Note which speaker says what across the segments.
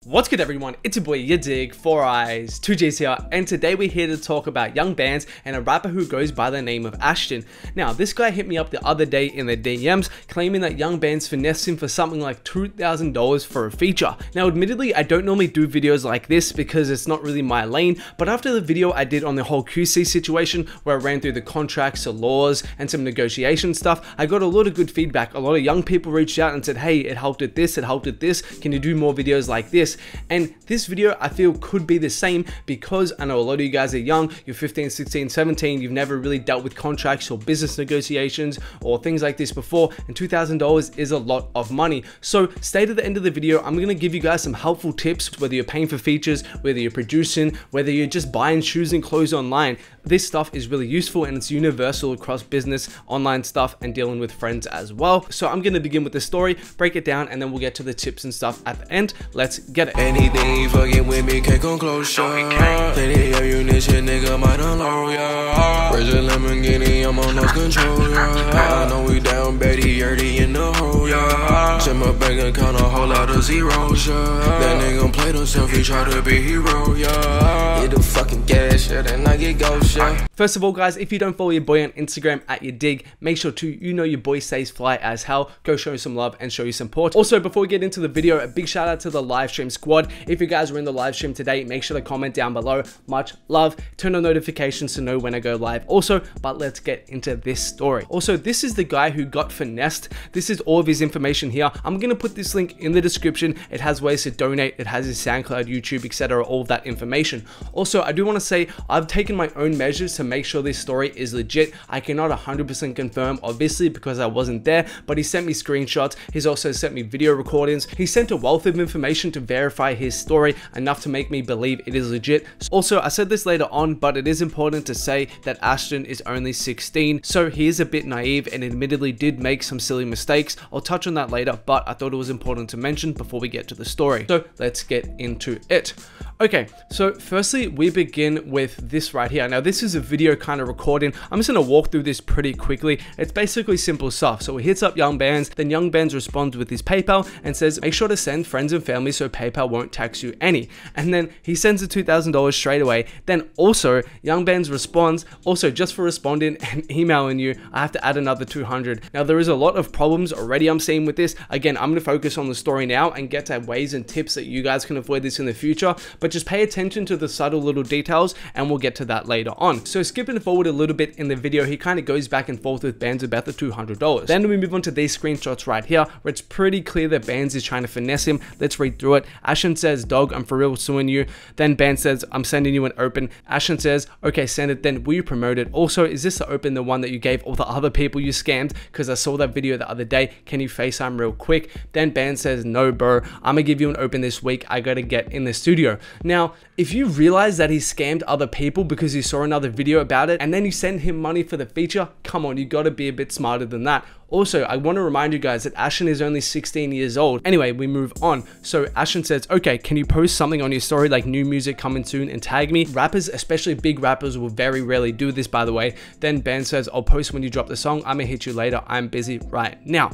Speaker 1: What's good everyone, it's your boy yadiiiigg, 4 eyes, 2 G's here, and today we're here to talk about young bands and a rapper who goes by the name of Ashton. Now this guy hit me up the other day in the DMs claiming that young bands finessed him for something like $2,000 for a feature. Now admittedly I don't normally do videos like this because it's not really my lane, but after the video I did on the whole QC situation where I ran through the contracts, the laws and some negotiation stuff, I got a lot of good feedback. A lot of young people reached out and said, hey, it helped at this, it helped at this, can you do more videos like this? And this video I feel could be the same because I know a lot of you guys are young, you're 15, 16, 17, you've never really dealt with contracts or business negotiations or things like this before, and $2,000 is a lot of money. So stay to the end of the video. I'm going to give you guys some helpful tips, whether you're paying for features, whether you're producing, whether you're just buying shoes and clothes online. This stuff is really useful and it's universal across business, online stuff, and dealing with friends as well. So I'm going to begin with the story, break it down, and then we'll get to the tips and stuff at the end. Let's get it.
Speaker 2: Anything you fucking with me can't come close, plenty of ammunition, nigga might unload, yeah. Raise a Lamborghini, I'm on lost control, yeah. I know we down, Betty, Erdy in the hole, yeah. Check my bank account, a whole lot of zeros, yeah. That nigga play himself, he try to be hero, yeah. Hit the fucking gas, yeah, then I get ghost, yeah.
Speaker 1: First of all guys, if you don't follow your boy on Instagram at yadiiiigg, make sure to, you know your boy stays fly as hell, go show some love and show you support. Also, before we get into the video, a big shout out to the live stream squad. If you guys were in the live stream today, make sure to comment down below. Much love. Turn on notifications to know when I go live also, but let's get into this story. Also, this is the guy who got finessed. This is all of his information here. I'm going to put this link in the description. It has ways to donate. It has his SoundCloud, YouTube, etc. All of that information. Also, I do want to say I've taken my own measures to make sure this story is legit. I cannot 100% confirm, obviously, because I wasn't there, but he sent me screenshots. He's also sent me video recordings. He sent a wealth of information to verify his story, enough to make me believe it is legit. Also, I said this later on, but it is important to say that Ashton is only 16, so he is a bit naive and admittedly did make some silly mistakes. I'll touch on that later, but I thought it was important to mention before we get to the story. So let's get into it. Okay, so firstly, we begin with this right here. Now, this is a video kind of recording. I'm just going to walk through this pretty quickly. It's basically simple stuff. So he hits up Young Bands, then Young Bands responds with his PayPal and says, make sure to send friends and family so PayPal won't tax you any. And then he sends the $2,000 straight away. Then also, Young Bands responds, also just for responding and emailing you, I have to add another 200. Now, there is a lot of problems already I'm seeing with this. Again, I'm going to focus on the story now and get to ways and tips that you guys can avoid this in the future. But just pay attention to the subtle little details and we'll get to that later on. So skipping forward a little bit in the video, he kind of goes back and forth with Bands about the $200. Then we move on to these screenshots right here where it's pretty clear that Bands is trying to finesse him. Let's read through it. Ashton says, dog, I'm for real suing you. Then Bands says, I'm sending you an open. Ashton says, okay, send it. Then will you promote it? Also, is this the open, the one that you gave all the other people you scammed? Because I saw that video the other day. Can you FaceTime real quick? Then Bands says, no bro, I'm gonna give you an open this week. I gotta get in the studio. Now, if you realize that he scammed other people because you saw another video about it and then you send him money for the feature, come on, you gotta be a bit smarter than that. Also, I want to remind you guys that Ashton is only 16 years old. Anyway, we move on. So Ashton says, okay, can you post something on your story like new music coming soon and tag me? Rappers, especially big rappers, will very rarely do this, by the way. Then Ben says, I'll post when you drop the song. I'm gonna hit you later. I'm busy right now.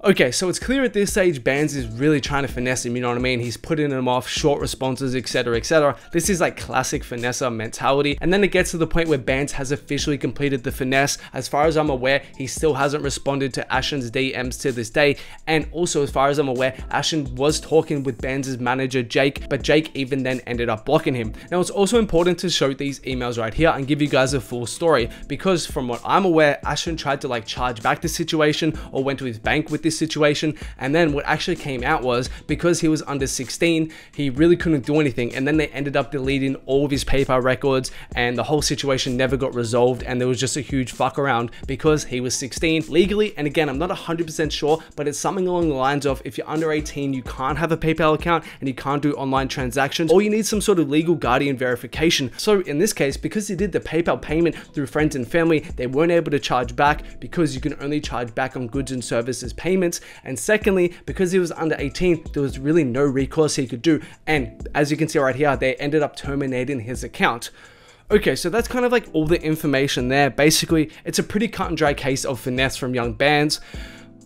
Speaker 1: Okay, so it's clear at this stage Bands is really trying to finesse him, you know what I mean? He's putting him off, short responses, etc, etc. This is like classic finesser mentality. And then it gets to the point where Bands has officially completed the finesse. As far as I'm aware, he still hasn't responded to Ashton's DMs to this day. And also, as far as I'm aware, Ashton was talking with Bands' manager, Jake, but Jake even then ended up blocking him. Now, it's also important to show these emails right here and give you guys a full story, because from what I'm aware, Ashton tried to like charge back the situation or went to his bank with this situation, and then what actually came out was because he was under 16 he really couldn't do anything, and then they ended up deleting all of his PayPal records and the whole situation never got resolved, and there was just a huge fuck around because he was 16 legally. And again, I'm not 100% sure, but it's something along the lines of if you're under 18 you can't have a PayPal account and you can't do online transactions, or you need some sort of legal guardian verification. So in this case, because he did the PayPal payment through friends and family, they weren't able to charge back because you can only charge back on goods and services payments. And secondly, because he was under 18, there was really no recourse he could do. And as you can see right here, they ended up terminating his account. Okay, so that's kind of like all the information there. Basically, it's a pretty cut and dry case of finesse from Young Bands.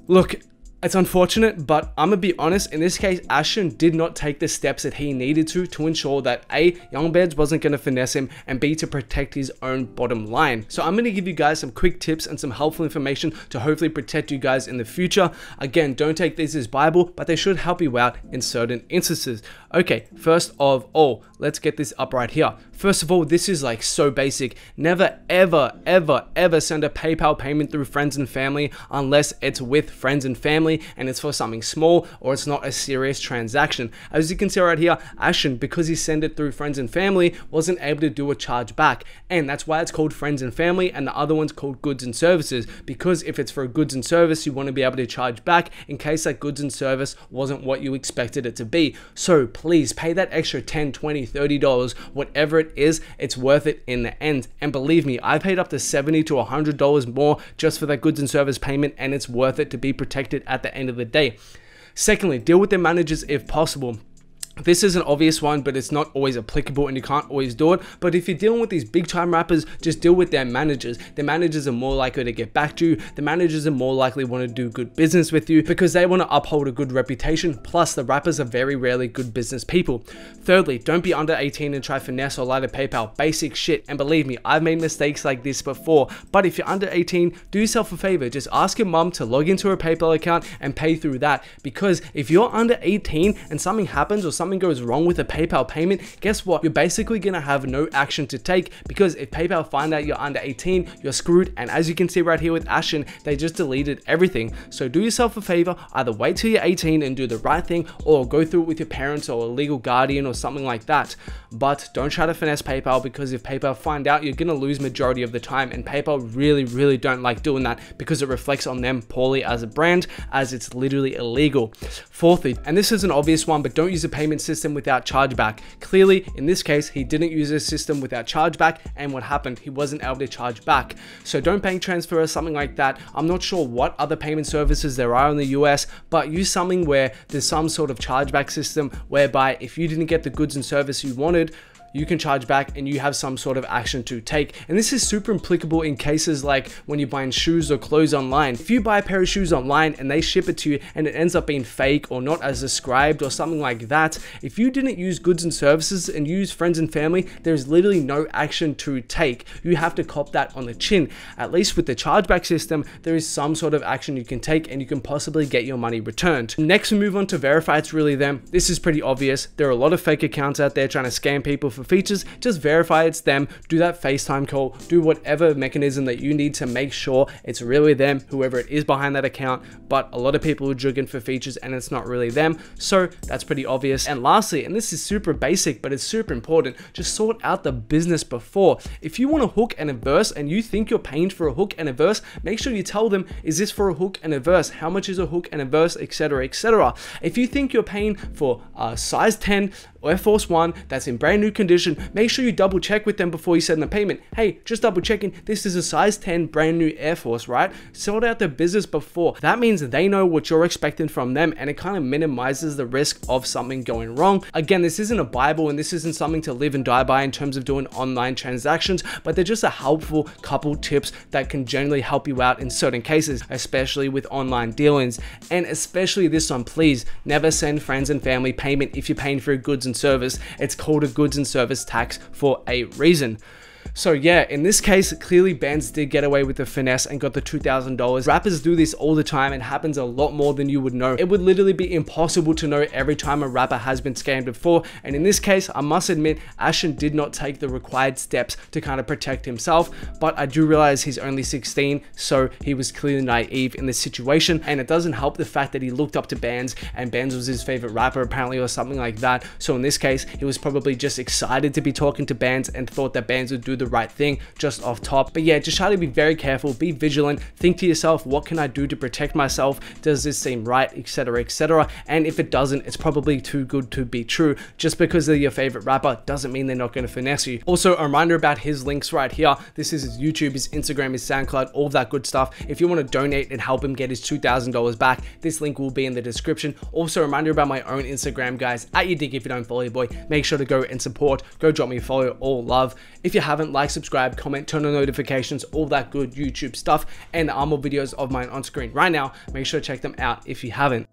Speaker 1: Look, It's unfortunate, but I'm gonna be honest, in this case, Ashton did not take the steps that he needed to ensure that A, Young Bands wasn't gonna finesse him, and B, to protect his own bottom line. So I'm gonna give you guys some quick tips and some helpful information to hopefully protect you guys in the future. Again, don't take these as Bible, but they should help you out in certain instances. Okay, first of all, let's get this up right here. First of all, this is like so basic. Never, ever, ever, ever send a PayPal payment through friends and family unless it's with friends and family and it's for something small or it's not a serious transaction. As you can see right here, Ashton, because he sent it through friends and family, wasn't able to do a charge back. And that's why it's called friends and family, and the other one's called goods and services, because if it's for a goods and service, you want to be able to charge back in case that goods and service wasn't what you expected it to be. So please pay that extra $10, $20, $30, whatever it is, it's worth it in the end. And believe me, I paid up to $70 to $100 more just for that goods and service payment, and it's worth it to be protected at the end of the day. Secondly, deal with their managers if possible. This is an obvious one, but it's not always applicable and you can't always do it. But if you're dealing with these big time rappers, just deal with their managers. The managers are more likely to get back to you. The managers are more likely want to do good business with you because they want to uphold a good reputation. Plus, the rappers are very rarely good business people. Thirdly, don't be under 18 and try finesse or lie to PayPal. Basic shit. And believe me, I've made mistakes like this before. But if you're under 18, do yourself a favor. Just ask your mom to log into her PayPal account and pay through that. Because if you're under 18 and something happens or something goes wrong with a PayPal payment, guess what? You're basically gonna have no action to take, because if PayPal find out you're under 18, you're screwed. And as you can see right here with Ashton, they just deleted everything. So do yourself a favor, either wait till you're 18 and do the right thing, or go through it with your parents or a legal guardian or something like that. But don't try to finesse PayPal, because if PayPal find out, you're gonna lose majority of the time, and PayPal really don't like doing that because it reflects on them poorly as a brand, as it's literally illegal. Fourthly, and this is an obvious one, but don't use a payment system without chargeback. Clearly, in this case, he didn't use a system without chargeback, and what happened? He wasn't able to charge back. So don't bank transfer or something like that. I'm not sure what other payment services there are in the US, but use something where there's some sort of chargeback system whereby if you didn't get the goods and service you wanted, you can charge back and you have some sort of action to take. And this is super applicable in cases like when you're buying shoes or clothes online. If you buy a pair of shoes online and they ship it to you and it ends up being fake or not as described or something like that, if you didn't use goods and services and use friends and family, there's literally no action to take. You have to cop that on the chin. At least with the chargeback system, there is some sort of action you can take and you can possibly get your money returned. Next, we move on to verify it's really them. This is pretty obvious. There are a lot of fake accounts out there trying to scam people for features. Just verify it's them, do that FaceTime call, do whatever mechanism that you need to make sure it's really them, whoever it is behind that account. But a lot of people are jigging for features and it's not really them, so that's pretty obvious. And lastly, and this is super basic but it's super important, just sort out the business before. If you want a hook and a verse and you think you're paying for a hook and a verse, make sure you tell them, is this for a hook and a verse? How much is a hook and a verse, etc, etc. If you think you're paying for a size 10 Air Force One that's in brand new condition, make sure you double check with them before you send the payment. Hey, just double checking, this is a size 10 brand new Air Force, right? Sort out the business before. That means they know what you're expecting from them, and it kind of minimizes the risk of something going wrong. Again, this isn't a Bible and this isn't something to live and die by in terms of doing online transactions, but they're just a helpful couple tips that can generally help you out in certain cases, especially with online dealings. And especially this one, please never send friends and family payment if you're paying for goods and service. It's called a goods and service tax for a reason. So yeah, in this case, clearly bands did get away with the finesse and got the $2,000. Rappers do this all the time and happens a lot more than you would know. It would literally be impossible to know every time a rapper has been scammed before. And in this case, I must admit, Ashton did not take the required steps to kind of protect himself. But I do realize he's only 16, so he was clearly naive in this situation. And it doesn't help the fact that he looked up to Bands and Bands was his favorite rapper apparently or something like that. So in this case, he was probably just excited to be talking to Bands and thought that Bands would do the right thing just off top. But yeah, just try to be very careful, be vigilant, think to yourself, what can I do to protect myself? Does this seem right, etc, etc. And if it doesn't, it's probably too good to be true. Just because they're your favorite rapper doesn't mean they're not going to finesse you. Also, a reminder about his links right here. This is his YouTube, his Instagram, his SoundCloud, all that good stuff. If you want to donate and help him get his $2,000 back, this link will be in the description. Also, a reminder about my own Instagram, guys, @yadiiiigg. If you don't follow your boy, make sure to go and support, go drop me a follow, all love. If you haven't haven't, like, subscribe, comment, turn on notifications, all that good YouTube stuff, and there are more videos of mine on screen right now. Make sure to check them out if you haven't.